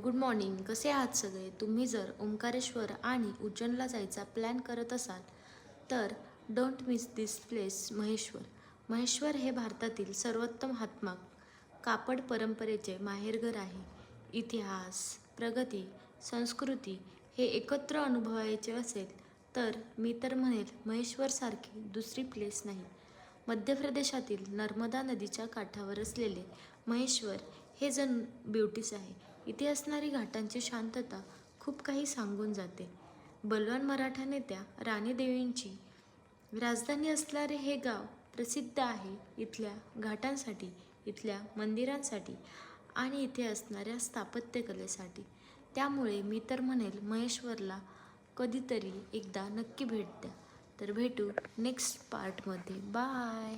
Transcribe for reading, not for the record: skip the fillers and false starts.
Good morning. कसे आहात सगळे? तुम्ही जर ओंकारेश्वर आणि उज्जैनला जायचा प्लॅन करत असाल तर don't miss this place. Maheshwar हे भारतातील सर्वोत्तम हातमाग कापड परंपरेचे माहेरघर आहे. इतिहास, प्रगती, संस्कृती हे एकत्र अनुभवायचे असेल तर मी तर म्हणेल महेश्वरसारखी दुसरी प्लेस नाही. मध्य प्रदेशातील नर्मदा नदीच्या काठावर असलेले महेश्वर हे जण ब्युटीच आहे. इथे असणारी घाटांची शांतता खूप काही सांगून जाते. बलवान मराठा नेत्या राणी देवींची राजधानी असणारे हे गाव प्रसिद्ध आहे इथल्या घाटांसाठी, इथल्या मंदिरांसाठी आणि इथे असणाऱ्या स्थापत्यकलेसाठी. त्यामुळे मी तर म्हणेल महेश्वरला कधीतरी एकदा नक्की भेट द्या. तर भेटू नेक्स्ट पार्टमध्ये. बाय.